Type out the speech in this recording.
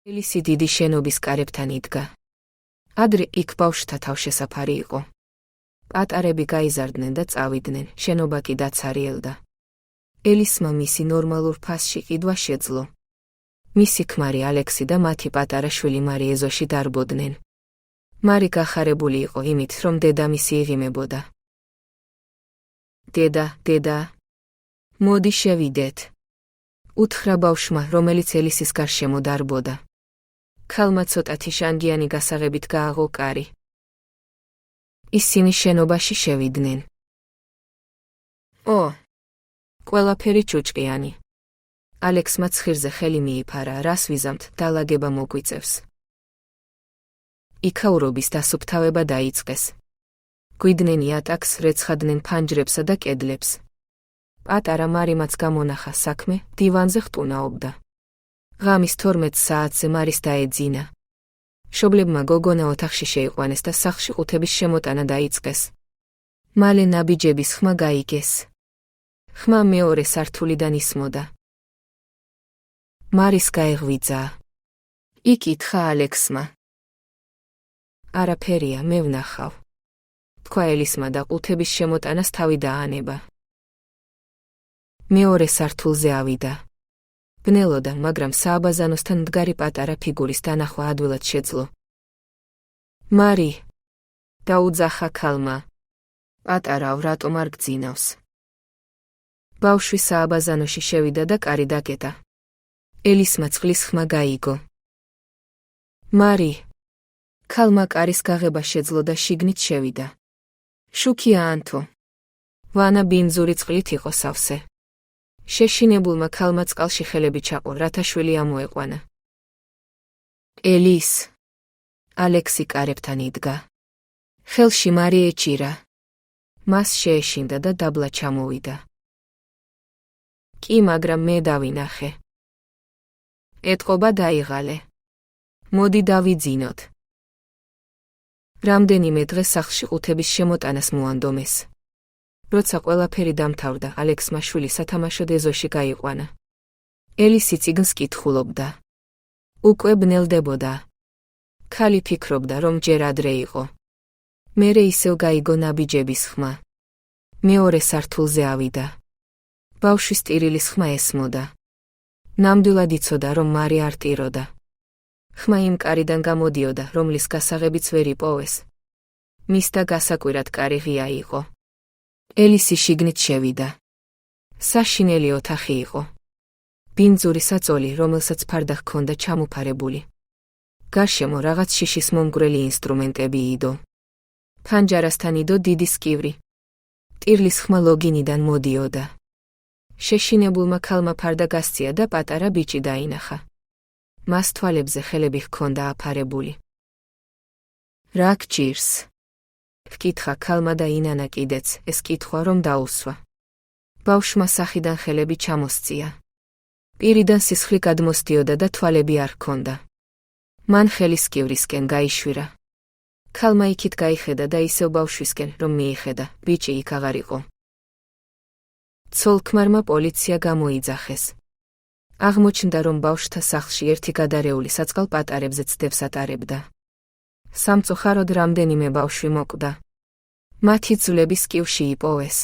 ელისი დიდი შენობის კარებთან იდგა. ადრე იქ ბავშვთა თავშესაფარი იყო. პატარები გაიზარდნენ და წავიდნენ, შენობა კი დაცარიელდა. ელისმა მისი ნორმალურ ფასში ყიდვა შეძლო. მისი ქმარი ალექსი და მათი პატარა შვილი მარი ეზოში დარბოდნენ. მარი გახარებული იყო იმით, რომ დედამისი იღიმებოდა. დედა, მოდი შევიდეთ. უთხრა ბავშვმა, რომელიც ელისის გარშემო დარბოდა. ქალმა ცოტათი შანგიანი გასაღებით გააღო კარი. ისინი შენობაში შევიდნენ. ყველაფერი ჭუჭყიანი. ალექსმა ცხირზე ხელი მიიფარა, რას ვიზამთ, დალაგება მოგვიწევს. იქაურობის დასუფთავება დაიწყეს. გვიდნენ იატაკს, რეცხადნენ ფანჯრებსა და კედლებს. პატარა მარიმაც გამონახა საქმე, დივანზე ხტუნაობდა. ღამის 12 საათზე მარის დაეძინა. მშობლებმა გოგონა ოთახში შეიყვანეს და სახლში ყუთების შემოტანა დაიწყეს. მალე ნაბიჯების ხმა გაიგეს. ხმა მეორე სართულიდან ისმოდა. მარის გაეღვიძა. იკითხა ალექსმა. არაფერია, მე ვნახავ. თქვა ელისმა და ყუთების შემოტანას თავი დაანება. მეორე სართულზე ავიდა. ბნელოდა, მაგრამ სააბაზანოსთან მდგარი პატარა ფიგურის დანახვა ადვილად შეძლო. მარი! დაუძახა ქალმა. პატარავ, რატომ არ გძინავს? ბავშვი სააბაზანოში შევიდა და კარი დაკეტა. ელისმა წყლის ხმა გაიგო. მარი! ქალმა კარის გაღება შეძლო და შიგნით შევიდა. შუქია ანთო. ვანა ბინძური წყლით იყო სავსე. შეშინებულმა ქალმა წყალში ხელები ჩაყო, რათა შვილი ამოეყვანა. ელის! ალექსი კარებთან იდგა. ხელში მარი ეჭირა. მას შეეშინდა და დაბლა ჩამოვიდა. კი, მაგრამ მე დავინახე. ეტყობა დაიღალე. მოდი დავიძინოთ. რამდენიმე დღე სახლში ყუთების შემოტანას მოანდომეს. როცა ყველაფერი დამთავრდა, ალექსმა შვილი სათამაშოდ ეზოში გაიყვანა. ელისი წიგნს კითხულობდა. უკვე ბნელდებოდა. ქალი ფიქრობდა, რომ ჯერ ადრე იყო. მერე ისევ გაიგო ნაბიჯების ხმა. მეორე სართულზე ავიდა. ბავშვის ტირილის ხმა ესმოდა. ნამდვილად იცოდა, რომ მარი არ ტიროდა. ხმა იმ კარიდან გამოდიოდა, რომლის გასაღებიც ვერ იპოვეს. მისდა გასაკვირად კარი ღია იყო. ელისი შიგნით შევიდა. საშინელი ოთახი იყო. ბინძური საწოლი, რომელსაც ფარდა ჰქონდა ჩამუფარებული. გარშემო რაღაც შიშის მომგვრელი ინსტრუმენტები იდო. ფანჯარასთან იდო დიდი სკივრი. ტირლის ხმა ლოგინიდან მოდიოდა. შეშინებულმა ქალმა ფარდა გასწია და პატარა ბიჭი დაინახა. მას თვალებზე ხელები ჰქონდა აფარებული. რა გჭირს? ჰკითხა ქალმა და ინანა კიდეც, ეს კითხვა რომ დაუსვა. ბავშვმა სახიდან ხელები ჩამოსწია. პირიდან სისხლი გადმოსდიოდა და თვალები არ ჰქონდა. მან ხელი სკივრისკენ გაიშვირა. ქალმა იქით გაიხედა და ისევ ბავშვისკენ, რომ მიიხედა, ბიჭი იქ აღარ იყო. ცოლ-ქმარმა პოლიცია გამოიძახეს. აღმოჩნდა, რომ ბავშვთა სახლში ერთი გადარეული საწყალ პატარებზე ცდებს ატარებდა. სამწუხაროდ რამდენიმე ბავშვი მოკვდა. მათი ძვლები სკივში იპოვეს.